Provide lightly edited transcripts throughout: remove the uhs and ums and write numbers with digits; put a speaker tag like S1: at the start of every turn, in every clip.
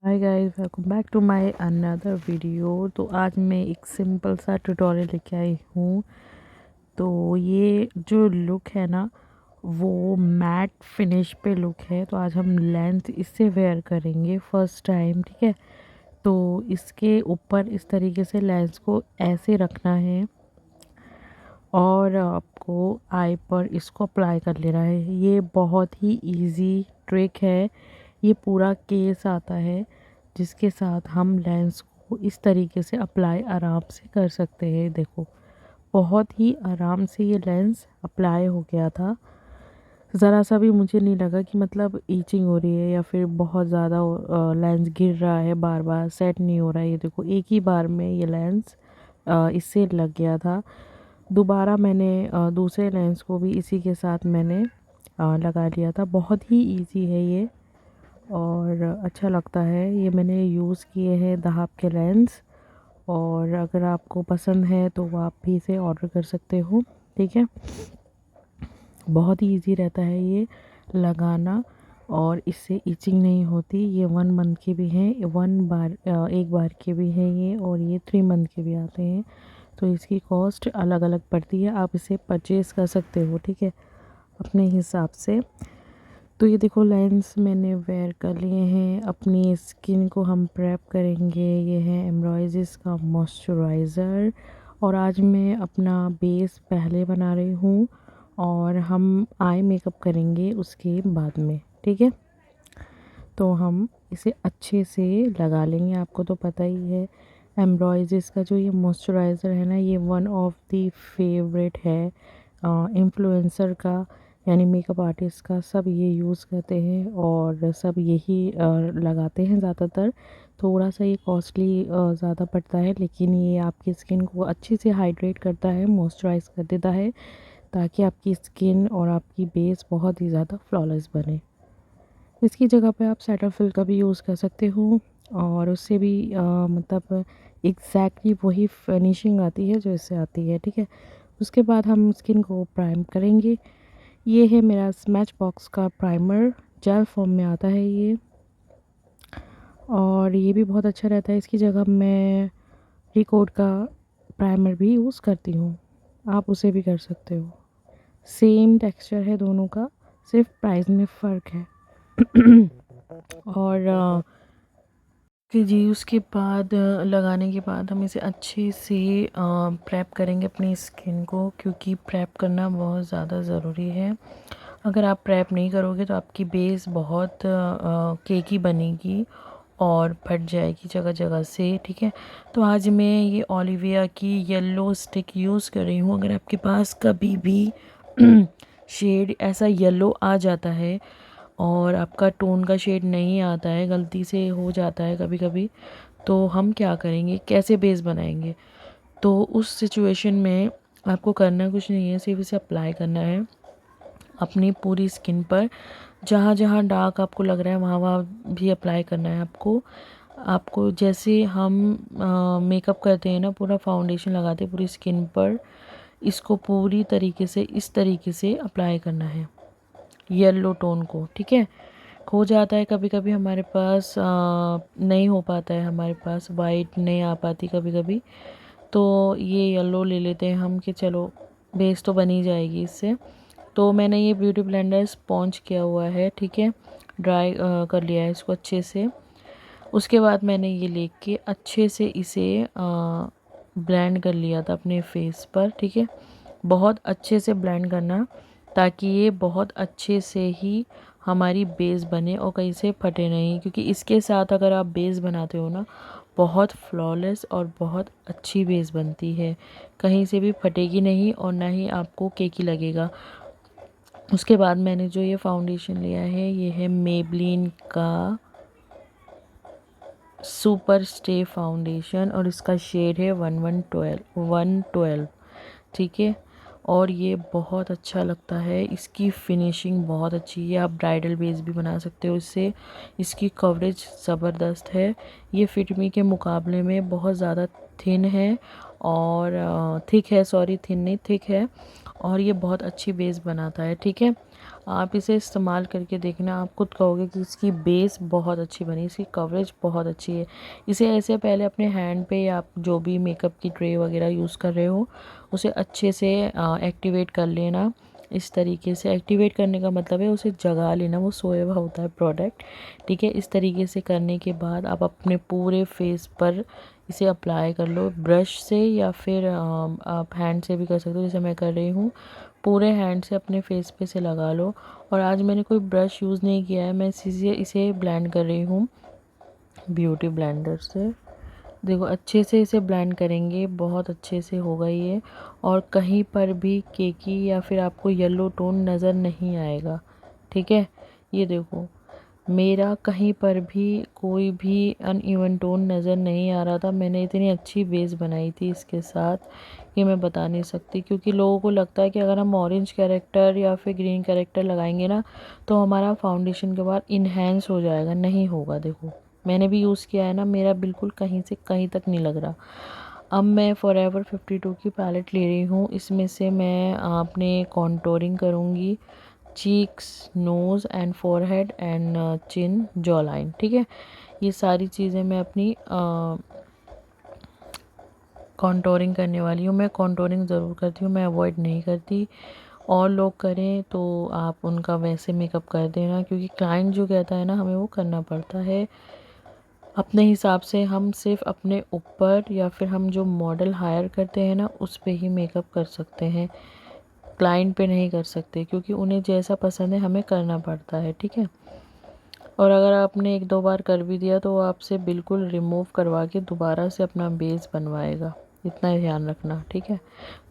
S1: Hi guys, welcome back to my another video. तो आज मैं एक सिंपल सा ट्यूटोरियल लेके आई हूँ। तो ये जो लुक है ना, वो मैट फिनिश पे लुक है। तो आज हम लेंस इससे वेयर करेंगे फर्स्ट टाइम, ठीक है। तो इसके ऊपर इस तरीके से लेंस को ऐसे रखना है और आपको आई पर इसको अप्लाई कर लेना है। ये बहुत ही इजी ट्रिक है। ये पूरा केस आता है जिसके साथ हम लेंस को इस तरीके से अप्लाई आराम से कर सकते हैं। देखो, बहुत ही आराम से ये लेंस अप्लाई हो गया था। ज़रा सा भी मुझे नहीं लगा कि मतलब ईचिंग हो रही है या फिर बहुत ज़्यादा लेंस गिर रहा है, बार बार सेट नहीं हो रहा है। ये देखो, एक ही बार में ये लेंस इससे लग गया था। दोबारा मैंने दूसरे लेंस को भी इसी के साथ मैंने लगा लिया था। बहुत ही इजी है ये और अच्छा लगता है। ये मैंने यूज़ किए हैं दहाब के लेंस, और अगर आपको पसंद है तो आप भी इसे ऑर्डर कर सकते हो, ठीक है। बहुत ही इजी रहता है ये लगाना और इससे इचिंग नहीं होती। ये 1 मंथ के भी हैं, एक बार के भी हैं ये, और ये 3 मंथ के भी आते हैं। तो इसकी कॉस्ट अलग अलग पड़ती है। आप इसे परचेज़ कर सकते हो, ठीक है, अपने हिसाब से। तो ये देखो, लेंस मैंने वेयर कर लिए हैं। अपनी स्किन को हम प्रेप करेंगे। ये है एम्ब्रॉयज़ का मॉइस्चराइज़र, और आज मैं अपना बेस पहले बना रही हूँ और हम आई मेकअप करेंगे उसके बाद में, ठीक है। तो हम इसे अच्छे से लगा लेंगे। आपको तो पता ही है, एम्ब्रॉयज़ का जो ये मॉइस्चराइज़र है ना, ये वन ऑफ द फेवरेट है इन्फ्लुएंसर का, यानी मेकअप आर्टिस्ट का। सब ये यूज़ करते हैं और सब यही लगाते हैं ज़्यादातर। थोड़ा सा ये कॉस्टली ज़्यादा पड़ता है, लेकिन ये आपकी स्किन को अच्छे से हाइड्रेट करता है, मॉइस्चराइज़ कर देता है, ताकि आपकी स्किन और आपकी बेस बहुत ही ज़्यादा फ्लॉलेस बने। इसकी जगह पे आप सेटाफिल का भी यूज़ कर सकते हो, और उससे भी मतलब एग्जैक्टली वही फिनिशिंग आती है जो इससे आती है, ठीक है। उसके बाद हम स्किन को प्राइम करेंगे। ये है मेरा स्मैच बॉक्स का प्राइमर, जेल फॉर्म में आता है ये, और ये भी बहुत अच्छा रहता है। इसकी जगह मैं रिकोड का प्राइमर भी यूज़ करती हूँ, आप उसे भी कर सकते हो। सेम टेक्सचर है दोनों का, सिर्फ प्राइस में फ़र्क है। और कि जी उसके बाद लगाने के बाद हम इसे अच्छे से प्रेप करेंगे अपनी स्किन को, क्योंकि प्रेप करना बहुत ज़्यादा ज़रूरी है। अगर आप प्रेप नहीं करोगे तो आपकी बेस बहुत केकी बनेगी और फट जाएगी जगह जगह से, ठीक है। तो आज मैं ये ओलिविया की येलो स्टिक यूज़ कर रही हूँ। अगर आपके पास कभी भी शेड ऐसा येलो आ जाता है और आपका टोन का शेड नहीं आता है, गलती से हो जाता है कभी कभी, तो हम क्या करेंगे, कैसे बेस बनाएंगे। तो उस सिचुएशन में आपको करना कुछ नहीं है, सिर्फ इसे अप्लाई करना है अपनी पूरी स्किन पर। जहाँ जहाँ डार्क आपको लग रहा है वहाँ वहाँ भी अप्लाई करना है आपको। आपको जैसे हम मेकअप करते हैं ना, पूरा फाउंडेशन लगाते हैं पूरी स्किन पर, इसको पूरी तरीके से इस तरीके से अप्लाई करना है येलो टोन को, ठीक है। हो जाता है कभी कभी हमारे पास नहीं हो पाता है, हमारे पास वाइट नहीं आ पाती कभी कभी, तो ये येलो ले लेते हैं हम कि चलो बेस तो बनी जाएगी इससे। तो मैंने ये ब्यूटी ब्लेंडर स्पॉन्ज किया हुआ है, ठीक है, ड्राई कर लिया है इसको अच्छे से। उसके बाद मैंने ये लेके अच्छे से इसे ब्लेंड कर लिया था अपने फेस पर, ठीक है। बहुत अच्छे से ब्लेंड करना, ताकि ये बहुत अच्छे से ही हमारी बेस बने और कहीं से फटे नहीं, क्योंकि इसके साथ अगर आप बेस बनाते हो ना, बहुत फ्लॉलेस और बहुत अच्छी बेस बनती है, कहीं से भी फटेगी नहीं और ना ही आपको केकी लगेगा। उसके बाद मैंने जो ये फाउंडेशन लिया है, ये है मेबलिन का सुपर स्टे फाउंडेशन, और इसका शेड है 1112, ठीक है। और ये बहुत अच्छा लगता है, इसकी फिनिशिंग बहुत अच्छी है। आप ब्राइडल बेस भी बना सकते हो इससे। इसकी कवरेज ज़बरदस्त है। ये फिटमी के मुकाबले में बहुत ज़्यादा थिन है, और थिक है, सॉरी थिन नहीं थिक है, और ये बहुत अच्छी बेस बनाता है, ठीक है। आप इसे इस्तेमाल करके देखना, आप खुद कहोगे कि इसकी बेस बहुत अच्छी बनी, इसकी कवरेज बहुत अच्छी है। इसे ऐसे पहले अपने हैंड पे या आप जो भी मेकअप की ट्रे वगैरह यूज़ कर रहे हो उसे अच्छे से एक्टिवेट कर लेना। इस तरीके से एक्टिवेट करने का मतलब है उसे जगा लेना, वो सोया हुआ होता है प्रोडक्ट, ठीक है। इस तरीके से करने के बाद आप अपने पूरे फेस पर इसे अप्लाई कर लो ब्रश से, या फिर आप हैंड से भी कर सकते हो जैसे मैं कर रही हूँ। पूरे हैंड से अपने फेस पे से लगा लो। और आज मैंने कोई ब्रश यूज़ नहीं किया है, मैं इसे ब्लेंड कर रही हूँ ब्यूटी ब्लेंडर से। देखो अच्छे से इसे ब्लेंड करेंगे, बहुत अच्छे से होगा ये। और कहीं पर भी केकी या फिर आपको येलो टोन नज़र नहीं आएगा, ठीक है। ये देखो मेरा कहीं पर भी कोई भी अनइवन टोन नज़र नहीं आ रहा था। मैंने इतनी अच्छी बेस बनाई थी इसके साथ कि मैं बता नहीं सकती, क्योंकि लोगों को लगता है कि अगर हम ऑरेंज कैरेक्टर या फिर ग्रीन कैरेक्टर लगाएंगे ना तो हमारा फाउंडेशन के बाद इन्हेंस हो जाएगा, नहीं होगा। देखो मैंने भी यूज़ किया है ना, मेरा बिल्कुल कहीं से कहीं तक नहीं लग रहा। अब मैं फॉरएवर 52 की पैलेट ले रही हूँ, इसमें से मैं अपने कॉन्टोरिंग करूँगी, cheeks, nose and forehead and chin, jaw line, ठीक है। ये सारी चीज़ें मैं अपनी कॉन्टोरिंग करने वाली हूँ। मैं कॉन्टोरिंग ज़रूर करती हूँ, मैं अवॉइड नहीं करती। और लोग करें तो आप उनका वैसे मेकअप कर देना, क्योंकि क्लाइंट जो कहता है ना हमें वो करना पड़ता है अपने हिसाब से। हम सिर्फ अपने ऊपर या फिर हम जो मॉडल हायर करते हैं ना उस पे ही मेकअप कर सकते हैं, क्लाइंट पे नहीं कर सकते, क्योंकि उन्हें जैसा पसंद है हमें करना पड़ता है, ठीक है। और अगर आपने एक दो बार कर भी दिया तो वो आपसे बिल्कुल रिमूव करवा के दोबारा से अपना बेस बनवाएगा, इतना ध्यान रखना, ठीक है।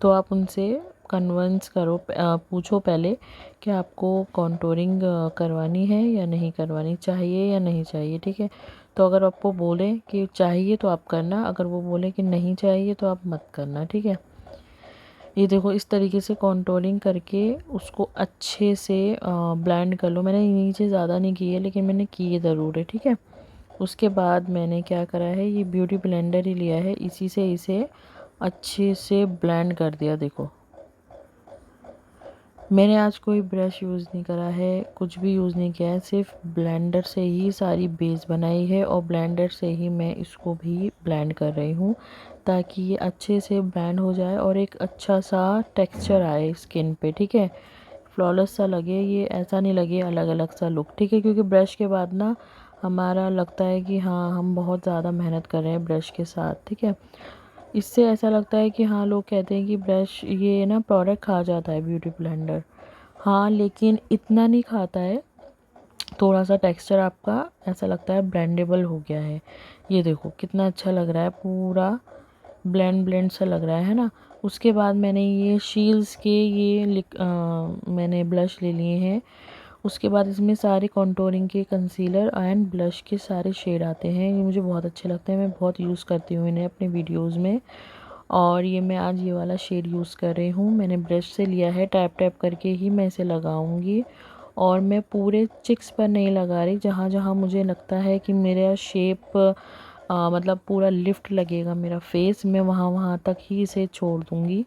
S1: तो आप उनसे कन्विंस करो, पूछो पहले कि आपको कॉन्टोरिंग करवानी है या नहीं करवानी, चाहिए या नहीं चाहिए, ठीक है। तो अगर आपको बोले कि चाहिए तो आप करना, अगर वो बोले कि नहीं चाहिए तो आप मत करना, ठीक है। ये देखो इस तरीके से कॉन्टोरिंग करके उसको अच्छे से ब्लेंड कर लो। मैंने नीचे ज़्यादा नहीं की है लेकिन मैंने की है ज़रूर है, ठीक है। उसके बाद मैंने क्या करा है, ये ब्यूटी ब्लेंडर ही लिया है, इसी से इसे अच्छे से ब्लेंड कर दिया। देखो मैंने आज कोई ब्रश यूज़ नहीं करा है, कुछ भी यूज़ नहीं किया है, सिर्फ ब्लेंडर से ही सारी बेस बनाई है और ब्लेंडर से ही मैं इसको भी ब्लेंड कर रही हूँ ताकि ये अच्छे से ब्लेंड हो जाए और एक अच्छा सा टेक्सचर आए स्किन पे, ठीक है। फ्लॉलेस सा लगे, ये ऐसा नहीं लगे अलग अलग सा लुक, ठीक है। क्योंकि ब्रश के बाद ना हमारा लगता है कि हाँ हम बहुत ज़्यादा मेहनत कर रहे हैं ब्रश के साथ, ठीक है। इससे ऐसा लगता है कि हाँ लोग कहते हैं कि ब्रश ये ना प्रोडक्ट खा जाता है ब्यूटी ब्लेंडर, हाँ लेकिन इतना नहीं खाता है, थोड़ा सा टेक्सचर आपका ऐसा लगता है ब्लेंडेबल हो गया है। ये देखो कितना अच्छा लग रहा है, पूरा ब्लेंड ब्लेंड सा लग रहा है ना। उसके बाद मैंने ये शील्स के मैंने ब्लश ले लिए हैं। उसके बाद इसमें सारे कॉन्टोरिंग के कंसीलर एंड ब्लश के सारे शेड आते हैं, ये मुझे बहुत अच्छे लगते हैं, मैं बहुत यूज़ करती हूँ इन्हें अपने वीडियोस में। और ये मैं आज ये वाला शेड यूज़ कर रही हूँ, मैंने ब्रश से लिया है, टैप टैप करके ही मैं इसे लगाऊंगी। और मैं पूरे चिक्स पर नहीं लगा रही, जहाँ जहाँ मुझे लगता है कि मेरा शेप मतलब पूरा लिफ्ट लगेगा मेरा फेस, मैं वहाँ वहाँ तक ही इसे छोड़ दूँगी।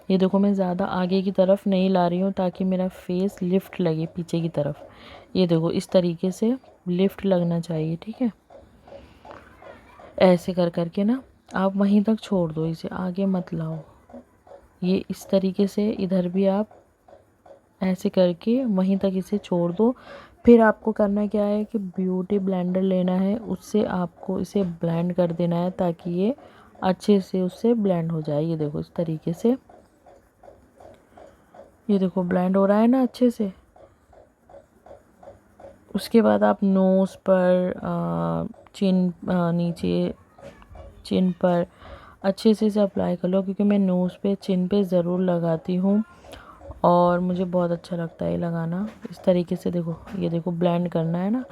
S1: ये देखो मैं ज़्यादा आगे की तरफ नहीं ला रही हूँ ताकि मेरा फेस लिफ्ट लगे पीछे की तरफ। ये देखो इस तरीके से लिफ्ट लगना चाहिए, ठीक है। ऐसे कर करके ना आप वहीं तक छोड़ दो, इसे आगे मत लाओ। ये इस तरीके से इधर भी आप ऐसे करके वहीं तक इसे छोड़ दो। फिर आपको करना क्या है कि ब्यूटी ब्लेंडर लेना है, उससे आपको इसे ब्लेंड कर देना है ताकि ये अच्छे से उससे ब्लेंड हो जाए। ये देखो इस तरीके से, ये देखो ब्लेंड हो रहा है ना अच्छे से। उसके बाद आप नोज़ पर चिन नीचे चिन पर अच्छे से इसे अप्लाई कर लो, क्योंकि मैं नोज़ पे चिन पे ज़रूर लगाती हूँ और मुझे बहुत अच्छा लगता है ये लगाना। इस तरीके से देखो, ये देखो ब्लेंड करना है ना,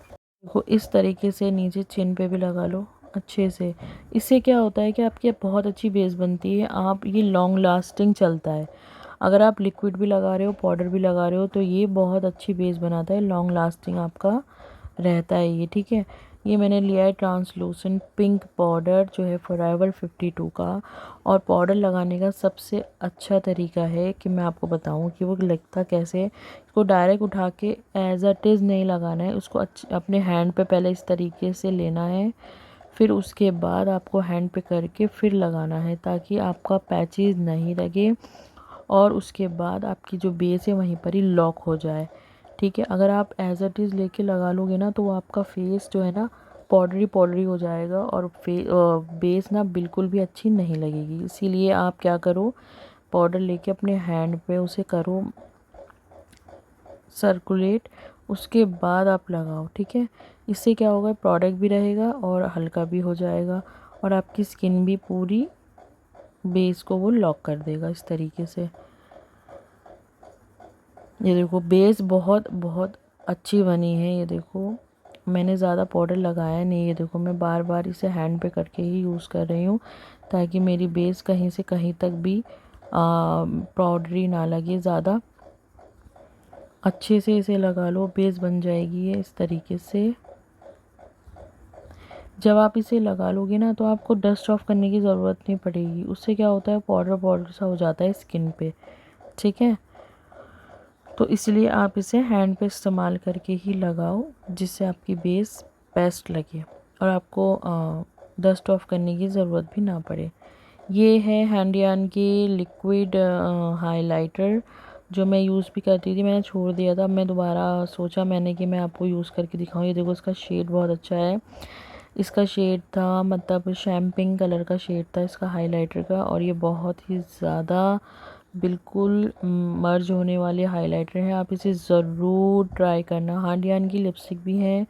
S1: देखो इस तरीके से नीचे चिन पे भी लगा लो अच्छे से। इससे क्या होता है कि आपकी बहुत अच्छी बेस बनती है, आप ये लॉन्ग लास्टिंग चलता है। अगर आप लिक्विड भी लगा रहे हो पाउडर भी लगा रहे हो तो ये बहुत अच्छी बेस बनाता है, लॉन्ग लास्टिंग आपका रहता है ये, ठीक है। ये मैंने लिया है ट्रांसलूसेंट पिंक पाउडर जो है फॉरएवर 52 का। और पाउडर लगाने का सबसे अच्छा तरीका है कि मैं आपको बताऊं कि वो लगता कैसे है। इसको डायरेक्ट उठा के एज अ इज़ नहीं लगाना है, उसको अपने हैंड पे पहले इस तरीके से लेना है, फिर उसके बाद आपको हैंड पे करके फिर लगाना है ताकि आपका पैचेस नहीं लगे और उसके बाद आपकी जो बेस है वहीं पर ही लॉक हो जाए। ठीक है, अगर आप एज इट इज़ लेके लगा लोगे ना तो वो आपका फेस जो है ना पाउडरी पाउडरी हो जाएगा और बेस ना बिल्कुल भी अच्छी नहीं लगेगी। इसीलिए आप क्या करो, पाउडर लेके अपने हैंड पे उसे करो सर्कुलेट, उसके बाद आप लगाओ। ठीक है, इससे क्या होगा, प्रोडक्ट भी रहेगा और हल्का भी हो जाएगा और आपकी स्किन भी पूरी बेस को वो लॉक कर देगा इस तरीके से। ये देखो बेस बहुत बहुत अच्छी बनी है। ये देखो मैंने ज़्यादा पाउडर लगाया नहीं, ये देखो मैं बार बार इसे हैंड पे करके ही यूज़ कर रही हूँ ताकि मेरी बेस कहीं से कहीं तक भी पाउडरी ना लगे ज़्यादा। अच्छे से इसे लगा लो, बेस बन जाएगी ये इस तरीके से। जब आप इसे लगा लोगे ना तो आपको डस्ट ऑफ करने की ज़रूरत नहीं पड़ेगी। उससे क्या होता है, पाउडर पाउडर सा हो जाता है स्किन पे। ठीक है, तो इसलिए आप इसे हैंड पे इस्तेमाल करके ही लगाओ जिससे आपकी बेस बेस्ट लगे और आपको डस्ट ऑफ करने की ज़रूरत भी ना पड़े। ये है हैंडियन की लिक्विड हाइलाइटर जो मैं यूज़ भी करती थी, मैंने छोड़ दिया था। मैं दोबारा सोचा मैंने कि मैं आपको यूज़ करके दिखाऊँ। ये देखो इसका शेड बहुत अच्छा है। इसका शेड था मतलब शैम्पिंग कलर का शेड था इसका हाइलाइटर का, और ये बहुत ही ज़्यादा बिल्कुल मर्ज होने वाले हाइलाइटर है। आप इसे ज़रूर ट्राई करना। हांडियान की लिपस्टिक भी है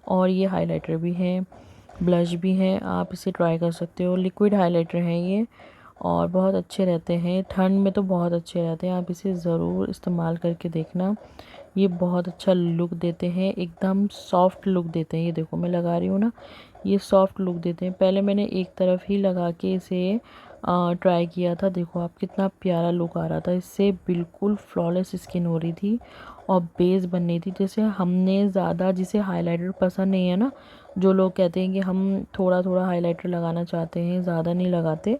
S1: और ये हाइलाइटर भी है, ब्लश भी है, आप इसे ट्राई कर सकते हो। लिक्विड हाइलाइटर है ये और बहुत अच्छे रहते हैं, ठंड में तो बहुत अच्छे रहते हैं। आप इसे ज़रूर इस्तेमाल करके देखना, ये बहुत अच्छा लुक देते हैं, एकदम सॉफ्ट लुक देते हैं। ये देखो मैं लगा रही हूँ ना, ये सॉफ्ट लुक देते हैं। पहले मैंने एक तरफ ही लगा के इसे ट्राई किया था, देखो आप कितना प्यारा लुक आ रहा था इससे, बिल्कुल फ्लॉलेस स्किन हो रही थी और बेस बन रही थी। जैसे हमने ज़्यादा जिसे हाइलाइटर पसंद नहीं है ना, जो लोग कहते हैं कि हम थोड़ा थोड़ा हाइलाइटर लगाना चाहते हैं, ज़्यादा नहीं लगाते,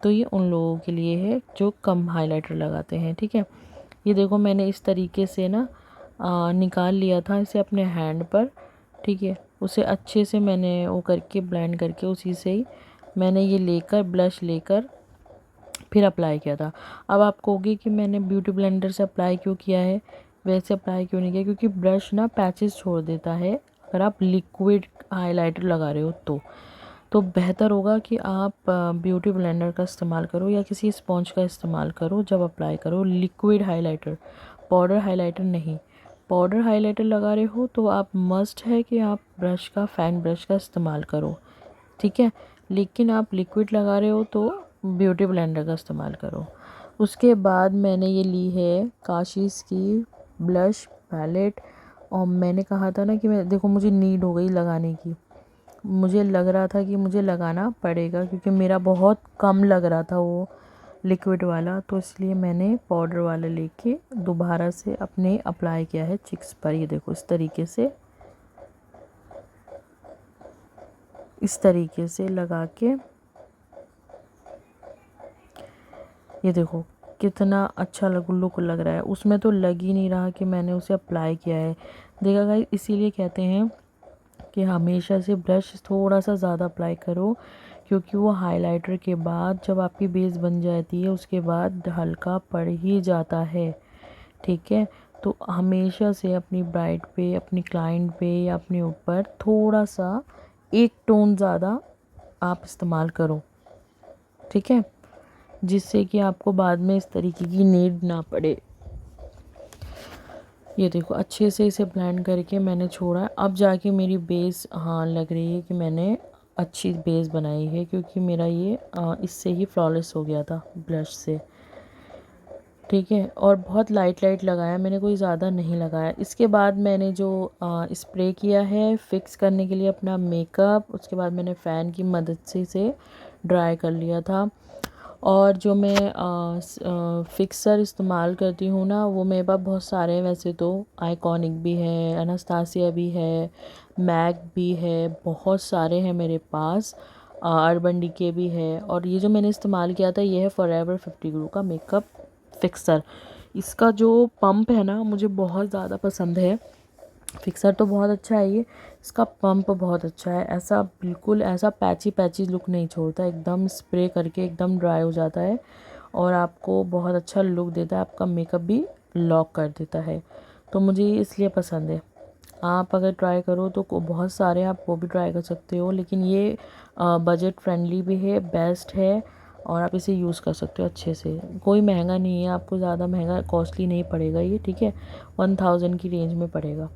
S1: तो ये उन लोगों के लिए है जो कम हाइलाइटर लगाते हैं। ठीक है, ये देखो मैंने इस तरीके से ना निकाल लिया था इसे अपने हैंड पर। ठीक है, उसे अच्छे से मैंने वो करके ब्लेंड करके उसी से ही मैंने ये लेकर ब्लश लेकर फिर अप्लाई किया था। अब आप कहोगे कि मैंने ब्यूटी ब्लेंडर से अप्लाई क्यों किया है, वैसे अप्लाई क्यों नहीं किया, क्योंकि ब्रश ना पैचेस छोड़ देता है अगर आप लिक्विड हाइलाइटर लगा रहे हो तो बेहतर होगा कि आप ब्यूटी ब्लेंडर का इस्तेमाल करो या किसी स्पॉन्ज का इस्तेमाल करो जब अप्लाई करो लिक्विड हाइलाइटर, पाउडर हाइलाइटर नहीं। पाउडर हाइलाइटर लगा रहे हो तो आप मस्ट है कि आप ब्रश का फैन ब्रश का इस्तेमाल करो। ठीक है, लेकिन आप लिक्विड लगा रहे हो तो ब्यूटी ब्लेंडर का इस्तेमाल करो। उसके बाद मैंने ये ली है काशीज़ की ब्लश पैलेट, और मैंने कहा था ना कि मैं देखो मुझे नीड हो गई लगाने की, मुझे लग रहा था कि मुझे लगाना पड़ेगा क्योंकि मेरा बहुत कम लग रहा था वो लिक्विड वाला, तो इसलिए मैंने पाउडर वाला लेके दोबारा से अपने अप्लाई किया है चिक्स पर। ये देखो इस तरीके से लगा के, ये देखो कितना अच्छा लुक लग रहा है। उसमें तो लग ही नहीं रहा कि मैंने उसे अप्लाई किया है। देखा गाइस, इसीलिए कहते हैं कि हमेशा से ब्रश थोड़ा सा ज़्यादा अप्लाई करो क्योंकि वो हाइलाइटर के बाद जब आपकी बेस बन जाती है उसके बाद हल्का पड़ ही जाता है। ठीक है, तो हमेशा से अपनी ब्राइड पे, अपनी क्लाइंट पे या अपने ऊपर थोड़ा सा एक टोन ज़्यादा आप इस्तेमाल करो। ठीक है, जिससे कि आपको बाद में इस तरीके की नीड ना पड़े। ये देखो अच्छे से इसे ब्लेंड करके मैंने छोड़ा। अब जाके मेरी बेस हाँ लग रही है कि मैंने अच्छी बेस बनाई है क्योंकि मेरा ये इससे ही फ्लॉलेस हो गया था ब्रश से। ठीक है, और बहुत लाइट लाइट लगाया मैंने, कोई ज़्यादा नहीं लगाया। इसके बाद मैंने जो स्प्रे किया है फिक्स करने के लिए अपना मेकअप, उसके बाद मैंने फ़ैन की मदद से इसे ड्राई कर लिया था। और जो मैं फिक्सर इस्तेमाल करती हूँ ना, वो मेरे पास बहुत सारे हैं वैसे तो, आइकॉनिक भी है, एनास्तासिया भी है, मैक भी है, बहुत सारे हैं मेरे पास। अर्बन डिके भी है। और ये जो मैंने इस्तेमाल किया था ये है फॉरएवर 50 ग्लू का मेकअप फिक्सर। इसका जो पंप है ना मुझे बहुत ज़्यादा पसंद है। फिक्सर तो बहुत अच्छा है ये, इसका पंप बहुत अच्छा है। ऐसा बिल्कुल ऐसा पैची पैची लुक नहीं छोड़ता, एकदम स्प्रे करके एकदम ड्राई हो जाता है और आपको बहुत अच्छा लुक देता है, आपका मेकअप भी लॉक कर देता है। तो मुझे ये इसलिए पसंद है। आप अगर ट्राई करो तो बहुत सारे आप वो भी ट्राई कर सकते हो, लेकिन ये बजट फ्रेंडली भी है, बेस्ट है और आप इसे यूज़ कर सकते हो अच्छे से। कोई महंगा नहीं है, आपको ज़्यादा महंगा कॉस्टली नहीं पड़ेगा ये, ठीक है। 1000 की रेंज में पड़ेगा।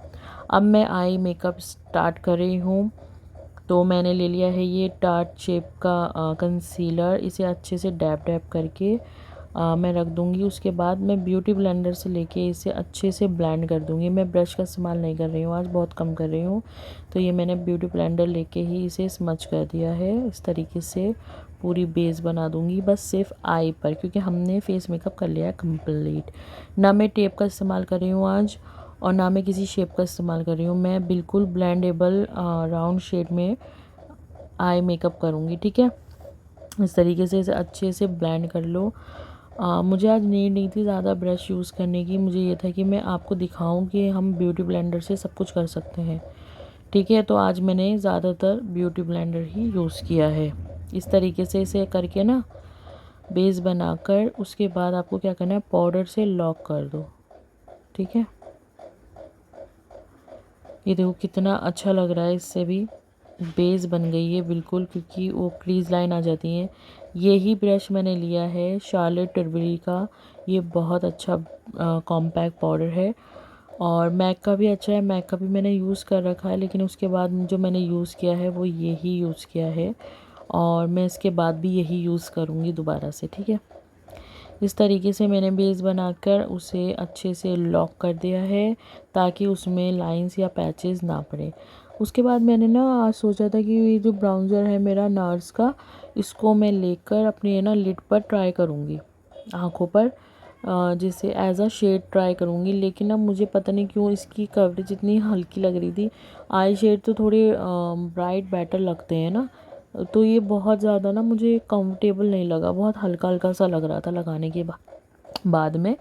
S1: अब मैं आई मेकअप स्टार्ट कर रही हूँ। तो मैंने ले लिया है ये टार्ट शेप का कंसीलर। इसे अच्छे से डैब डैब करके मैं रख दूँगी। उसके बाद मैं ब्यूटी ब्लेंडर से लेके इसे अच्छे से ब्लेंड कर दूँगी। मैं ब्रश का इस्तेमाल नहीं कर रही हूँ, आज बहुत कम कर रही हूँ। तो ये मैंने ब्यूटी ब्लेंडर लेके ही इसे स्मच कर दिया है। इस तरीके से पूरी बेस बना दूँगी बस सिर्फ आई पर, क्योंकि हमने फेस मेकअप कर लिया है कंप्लीट। ना मैं टेप का इस्तेमाल कर रही हूँ आज और ना मैं किसी शेप का इस्तेमाल कर रही हूँ। मैं बिल्कुल ब्लेंडेबल राउंड शेड में आई मेकअप करूँगी, ठीक है। इस तरीके से इसे अच्छे से ब्लेंड कर लो। मुझे आज नीड नहीं थी ज़्यादा ब्रश यूज़ करने की, मुझे ये था कि मैं आपको दिखाऊं कि हम ब्यूटी ब्लेंडर से सब कुछ कर सकते हैं, ठीक है। तो आज मैंने ज़्यादातर ब्यूटी ब्लेंडर ही यूज़ किया है। इस तरीके से इसे करके ना बेस बनाकर उसके बाद आपको क्या करना है, पाउडर से लॉक कर दो, ठीक है। ये देखो कितना अच्छा लग रहा है, इससे भी बेस बन गई है बिल्कुल, क्योंकि वो क्रीज लाइन आ जाती है। यही ब्रश मैंने लिया है शार्लेट टर्बरी का, ये बहुत अच्छा कॉम्पैक्ट पाउडर है। और मैक का भी अच्छा है, मैक का भी मैंने यूज़ कर रखा है, लेकिन उसके बाद जो मैंने यूज़ किया है वो यही यूज़ किया है और मैं इसके बाद भी यही यूज़ करूँगी दोबारा से, ठीक है। इस तरीके से मैंने बेस बनाकर उसे अच्छे से लॉक कर दिया है ताकि उसमें लाइंस या पैचेस ना पड़े। उसके बाद मैंने ना आज सोचा था कि ये जो ब्राउज़र है मेरा नार्स का, इसको मैं लेकर अपनी ना लिड पर ट्राई करूँगी, आँखों पर जैसे एज अ शेड ट्राई करूँगी। लेकिन अब मुझे पता नहीं क्यों इसकी कवरेज इतनी हल्की लग रही थी। आई शेड तो थोड़े ब्राइट बेटर लगते हैं ना, तो ये बहुत ज़्यादा ना मुझे कंफर्टेबल नहीं लगा, बहुत हल्का हल्का सा लग रहा था लगाने के बाद में।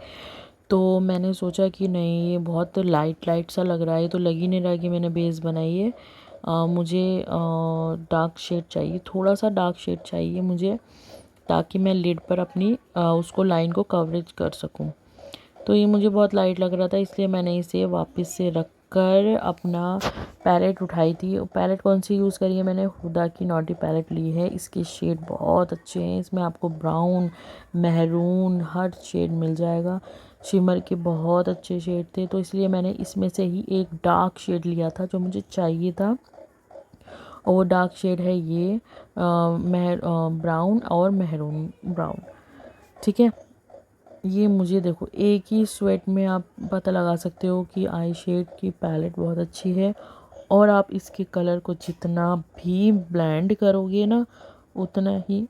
S1: तो मैंने सोचा कि नहीं ये बहुत लाइट लाइट सा लग रहा है, तो लग ही नहीं रहा कि मैंने बेस बनाई है। मुझे डार्क शेड चाहिए, थोड़ा सा डार्क शेड चाहिए मुझे, ताकि मैं लिड पर अपनी उसको लाइन को कवरेज कर सकूं। तो ये मुझे बहुत लाइट लग रहा था, इसलिए मैंने इसे वापस से रख कर अपना पैलेट उठाई थी। पैलेट कौन सी यूज़ करी है मैंने, हुडा की नॉटी पैलेट ली है। इसके शेड बहुत अच्छे हैं, इसमें आपको ब्राउन, मेहरून हर शेड मिल जाएगा। शिमर के बहुत अच्छे शेड थे, तो इसलिए मैंने इसमें से ही एक डार्क शेड लिया था जो मुझे चाहिए था। और वो डार्क शेड है ये ब्राउन और मेहरून ब्राउन, ठीक है। ये मुझे देखो एक ही स्वेट में आप पता लगा सकते हो कि आई शेड की पैलेट बहुत अच्छी है। और आप इसके कलर को जितना भी ब्लेंड करोगे ना उतना ही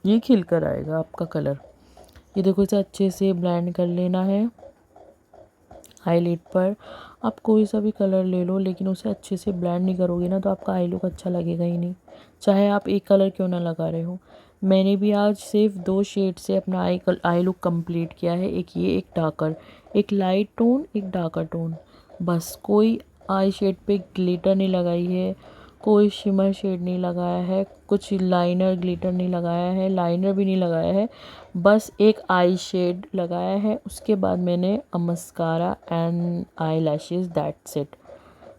S1: ये खिल कर आएगा आपका कलर। ये देखो इसे अच्छे से ब्लेंड कर लेना है आईलिड पर। आप कोई सा भी कलर ले लो, लेकिन उसे अच्छे से ब्लेंड नहीं करोगे ना तो आपका आई लुक अच्छा लगेगा ही नहीं, चाहे आप एक कलर क्यों ना लगा रहे हो। मैंने भी आज सिर्फ 2 शेड से अपना आई लुक कंप्लीट किया है, एक ये एक डार्कर, एक लाइट टोन एक डार्कर टोन, बस। कोई आई शेड पे ग्लिटर नहीं लगाई है, कोई शिमर शेड नहीं लगाया है, कुछ लाइनर ग्लिटर नहीं लगाया है, लाइनर भी नहीं लगाया है, बस एक आई शेड लगाया है। उसके बाद मैंने mascara and I lashes, that's it.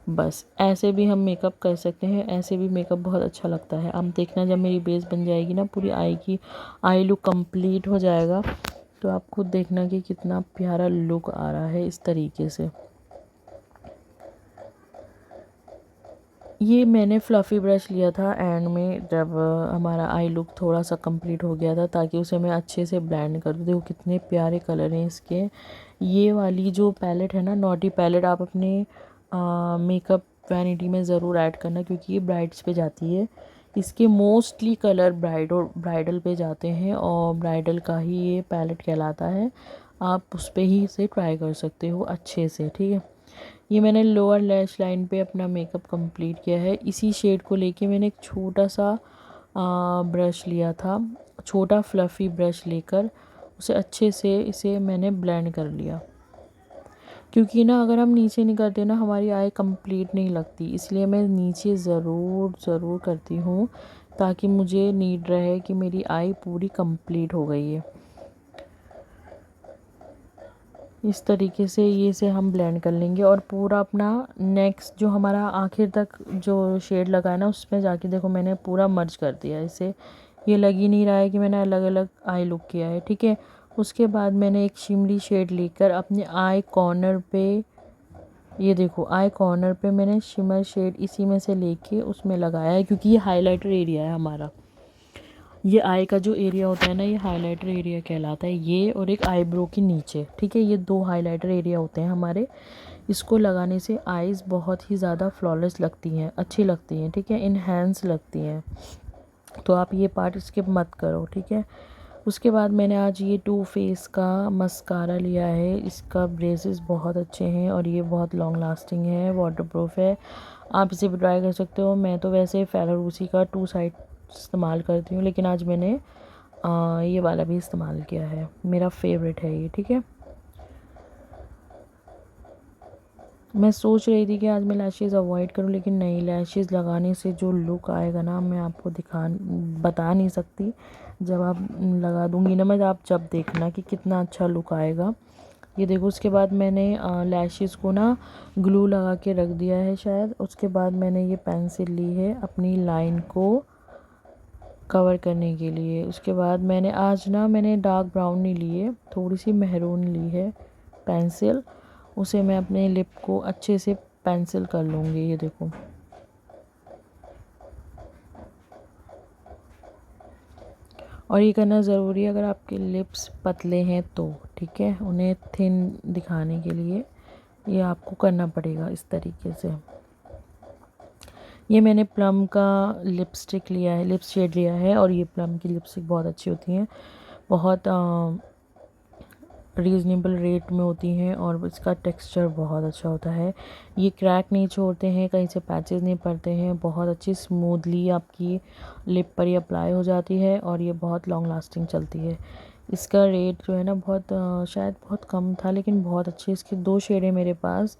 S1: बस ऐसे भी हम मेकअप कर सकते हैं, ऐसे भी मेकअप बहुत अच्छा लगता है। आप देखना जब मेरी बेस बन जाएगी ना, पूरी आई की आई लुक कंप्लीट हो जाएगा, तो आप खुद देखना कि कितना प्यारा लुक आ रहा है इस तरीके से। ये मैंने फ्लफ़ी ब्रश लिया था एंड में, जब हमारा आई लुक थोड़ा सा कंप्लीट हो गया था, ताकि उसे मैं अच्छे से ब्लेंड कर दूँ। देखो कितने प्यारे कलर हैं इसके। ये वाली जो पैलेट है ना, नॉटी पैलेट, आप अपने मेकअप वैनिटी में ज़रूर ऐड करना, क्योंकि ये ब्राइड्स पे जाती है। इसके मोस्टली कलर ब्राइडल पे जाते हैं और ब्राइडल का ही ये पैलेट कहलाता है। आप उस पर ही इसे ट्राई कर सकते हो अच्छे से, ठीक है। ये मैंने लोअर लैश लाइन पे अपना मेकअप कंप्लीट किया है। इसी शेड को लेके मैंने एक छोटा सा ब्रश लिया था, छोटा फ्लफ़ी ब्रश लेकर उसे अच्छे से इसे मैंने ब्लेंड कर लिया, क्योंकि ना अगर हम नीचे नहीं करते ना हमारी आई कंप्लीट नहीं लगती, इसलिए मैं नीचे ज़रूर करती हूँ ताकि मुझे नीड रहे कि मेरी आई पूरी कंप्लीट हो गई है। इस तरीके से ये से हम ब्लेंड कर लेंगे और पूरा अपना नेक्स्ट जो हमारा आखिर तक जो शेड लगा है ना उसमें जाके देखो मैंने पूरा मर्ज कर दिया इसे। ये लग ही नहीं रहा है कि मैंने अलग अलग आई लुक किया है, ठीक है। उसके बाद मैंने एक शिमली शेड लेकर अपने आई कॉर्नर पे, ये देखो आई कॉर्नर पे मैंने शिमर शेड इसी में से लेके उसमें लगाया है, क्योंकि ये हाइलाइटर एरिया है हमारा। ये आई का जो एरिया होता है ना ये हाइलाइटर एरिया कहलाता है, ये और एक आईब्रो के नीचे, ठीक है। ये दो हाइलाइटर एरिया होते हैं हमारे। इसको लगाने से आईज़ बहुत ही ज़्यादा फ्लॉलेस लगती हैं, अच्छी लगती हैं, ठीक है, इन्हेंस लगती हैं। तो आप ये पार्ट स्किप मत करो, ठीक है। उसके बाद मैंने आज ये टू फेस का मस्कारा लिया है। इसका ब्रेसेस बहुत अच्छे हैं और ये बहुत लॉन्ग लास्टिंग है, वाटरप्रूफ है। आप इसे भी ट्राई कर सकते हो। मैं तो वैसे फेरा रूसी का टू साइड इस्तेमाल करती हूँ, लेकिन आज मैंने ये वाला भी इस्तेमाल किया है, मेरा फेवरेट है ये, ठीक है। मैं सोच रही थी कि आज मैं लैशेज़ अवॉइड करूं, लेकिन नहीं, लैशेज़ लगाने से जो लुक आएगा ना मैं आपको बता नहीं सकती। जब आप लगा दूंगी ना मैं, आप जब देखना कि कितना अच्छा लुक आएगा। ये देखो, उसके बाद मैंने लैशेज़ को ना ग्लू लगा के रख दिया है शायद। उसके बाद मैंने ये पेंसिल ली है अपनी लाइन को कवर करने के लिए। उसके बाद मैंने डार्क ब्राउन नहीं ली है, थोड़ी सी मेहरून ली है पेंसिल। उसे मैं अपने लिप को अच्छे से पेंसिल कर लूँगी, ये देखो। और ये करना ज़रूरी है अगर आपके लिप्स पतले हैं तो, ठीक है, उन्हें थिन दिखाने के लिए ये आपको करना पड़ेगा इस तरीके से। ये मैंने प्लम का लिपस्टिक लिया है, लिप शेड लिया है, और ये प्लम की लिपस्टिक बहुत अच्छी होती हैं, बहुत रीज़नेबल रेट में होती हैं और इसका टेक्सचर बहुत अच्छा होता है। ये क्रैक नहीं छोड़ते हैं, कहीं से पैचेस नहीं पड़ते हैं, बहुत अच्छी स्मूथली आपकी लिप पर ये अप्लाई हो जाती है और ये बहुत लॉन्ग लास्टिंग चलती है। इसका रेट जो है ना बहुत शायद बहुत कम था, लेकिन बहुत अच्छे इसके दो शेड है मेरे पास,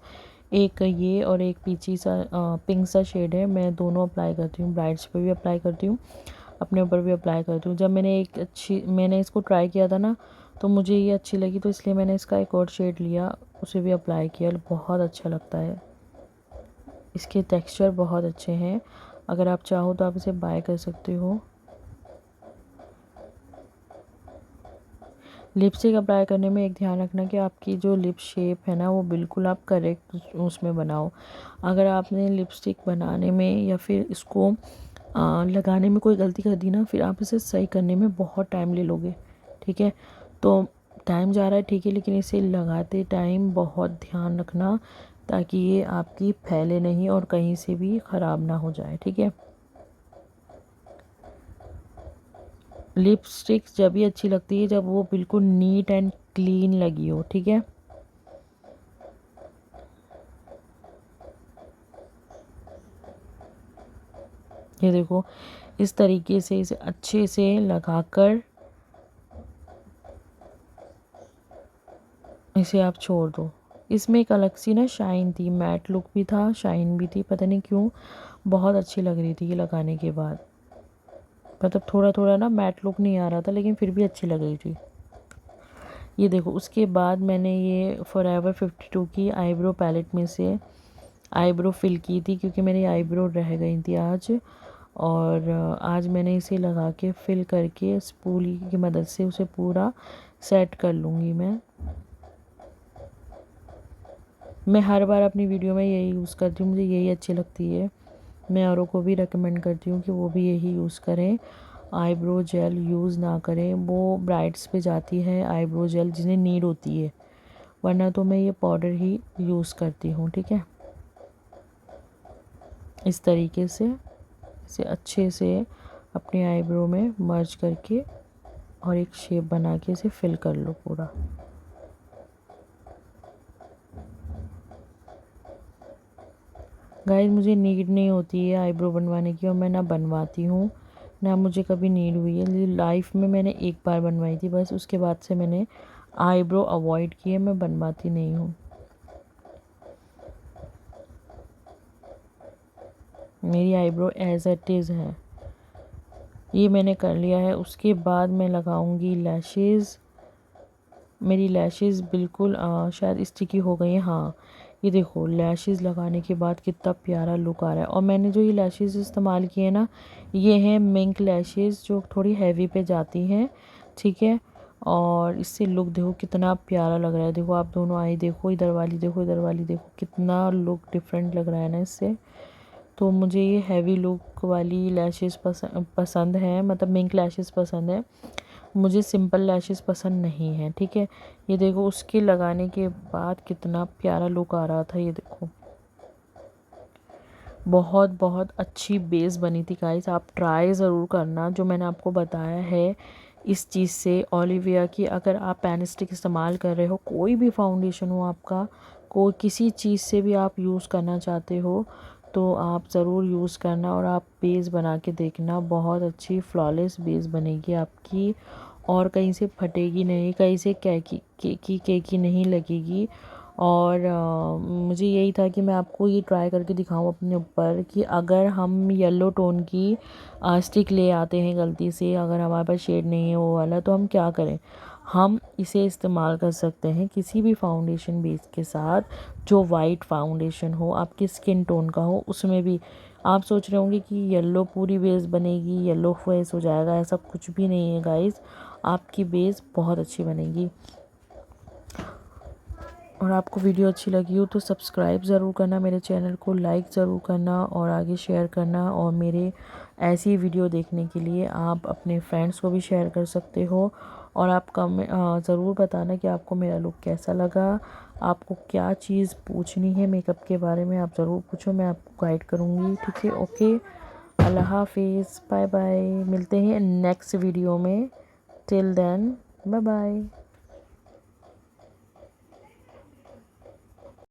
S1: एक ये और एक पीची सा पिंक सा शेड है। मैं दोनों अप्लाई करती हूँ, ब्राइड्स पे भी अप्लाई करती हूँ, अपने ऊपर भी अप्लाई करती हूँ। जब मैंने इसको ट्राई किया था ना तो मुझे ये अच्छी लगी, तो इसलिए मैंने इसका एक और शेड लिया, उसे भी अप्लाई किया। बहुत अच्छा लगता है, इसके टेक्सचर बहुत अच्छे हैं। अगर आप चाहो तो आप इसे बाय कर सकते हो। लिपस्टिक अप्लाई करने में एक ध्यान रखना कि आपकी जो लिप शेप है ना वो बिल्कुल आप करेक्ट उसमें बनाओ। अगर आपने लिपस्टिक बनाने में या फिर इसको लगाने में कोई गलती कर दी ना, फिर आप इसे सही करने में बहुत टाइम ले लोगे, ठीक है। तो टाइम जा रहा है, ठीक है, लेकिन इसे लगाते टाइम बहुत ध्यान रखना ताकि ये आपकी फैले नहीं और कहीं से भी ख़राब ना हो जाए, ठीक है। लिपस्टिक जब भी अच्छी लगती है जब वो बिल्कुल नीट एंड क्लीन लगी हो, ठीक है। ये देखो, इस तरीके से इसे अच्छे से लगाकर इसे आप छोड़ दो। इसमें एक अलग सी ना शाइन थी, मैट लुक भी था, शाइन भी थी, पता नहीं क्यों बहुत अच्छी लग रही थी ये लगाने के बाद। मतलब थोड़ा थोड़ा ना मैट लुक नहीं आ रहा था, लेकिन फिर भी अच्छी लग रही थी। ये देखो, उसके बाद मैंने ये फॉरएवर 52 की आईब्रो पैलेट में से आईब्रो फिल की थी, क्योंकि मेरी आईब्रो रह गई थी आज। और आज मैंने इसे लगा के फिल करके स्पूली की मदद से उसे पूरा सेट कर लूँगी। मैं हर बार अपनी वीडियो में यही यूज़ करती हूँ, मुझे यही अच्छी लगती है। मैं औरों को भी रेकमेंड करती हूँ कि वो भी यही यूज़ करें, आईब्रो जेल यूज़ ना करें। वो ब्राइड्स पे जाती है आईब्रो जेल जिन्हें नीड होती है, वरना तो मैं ये पाउडर ही यूज़ करती हूँ, ठीक है। इस तरीके से इसे अच्छे से अपने आईब्रो में मर्ज करके और एक शेप बना के इसे फिल कर लो पूरा। गाइस मुझे नीड नहीं होती है आईब्रो बनवाने की, और मैं ना बनवाती हूँ ना मुझे कभी नीड हुई है। लाइफ में मैंने एक बार बनवाई थी बस, उसके बाद से मैंने आईब्रो अवॉइड की है, मैं बनवाती नहीं हूँ। मेरी आईब्रो एज इट इज़ है। ये मैंने कर लिया है, उसके बाद मैं लगाऊंगी लैशेज़। मेरी लैशेज़ बिल्कुल शायद स्टिकी हो गई हैं। हाँ, ये देखो लैशेज़ लगाने के बाद कितना प्यारा लुक आ रहा है। और मैंने जो ये लैशेज़ इस्तेमाल किए ना, ये हैं मिंक लैशेज़, जो थोड़ी हैवी पे जाती हैं, ठीक है। और इससे लुक देखो कितना प्यारा लग रहा है। देखो आप दोनों आई देखो, इधर वाली देखो, इधर वाली देखो, कितना लुक डिफरेंट लग रहा है ना इससे। तो मुझे ये हैवी लुक वाली लैशेज़ पसंद है, मतलब मिंक लैशेज़ पसंद है। मुझे सिंपल लैशेज़ पसंद नहीं है, ठीक है। ये देखो उसके लगाने के बाद कितना प्यारा लुक आ रहा था, ये देखो बहुत बहुत अच्छी बेस बनी थी गाइस। आप ट्राई ज़रूर करना जो मैंने आपको बताया है इस चीज़ से। ओलिविया की अगर आप पेन स्टिक इस्तेमाल कर रहे हो, कोई भी फाउंडेशन हो आपका, कोई किसी चीज़ से भी आप यूज़ करना चाहते हो, तो आप ज़रूर यूज़ करना और आप बेस बना के देखना। बहुत अच्छी फ्लॉलेस बेस बनेगी आपकी, और कहीं से फटेगी नहीं, कहीं से केकी नहीं लगेगी। और मुझे यही था कि मैं आपको ये ट्राई करके दिखाऊं अपने ऊपर कि अगर हम येलो टोन की स्टिक ले आते हैं गलती से, अगर हमारे पास शेड नहीं है वो वाला, तो हम क्या करें। हम इसे इस्तेमाल कर सकते हैं किसी भी फाउंडेशन बेस के साथ, जो वाइट फाउंडेशन हो, आपकी स्किन टोन का हो, उसमें भी। आप सोच रहे होंगे कि येलो पूरी बेस बनेगी, येलो फेस हो जाएगा, ऐसा कुछ भी नहीं है गाइस। आपकी बेस बहुत अच्छी बनेगी। और आपको वीडियो अच्छी लगी हो तो सब्सक्राइब ज़रूर करना मेरे चैनल को, लाइक ज़रूर करना और आगे शेयर करना। और मेरे ऐसी वीडियो देखने के लिए आप अपने फ्रेंड्स को भी शेयर कर सकते हो। और आप ज़रूर बताना कि आपको मेरा लुक कैसा लगा, आपको क्या चीज़ पूछनी है मेकअप के बारे में, आप ज़रूर पूछो, मैं आपको गाइड करूँगी, ठीक है। ओके, अल्लाह हाफिज़, बाय बाय, मिलते हैं नेक्स्ट वीडियो में। Till then bye bye.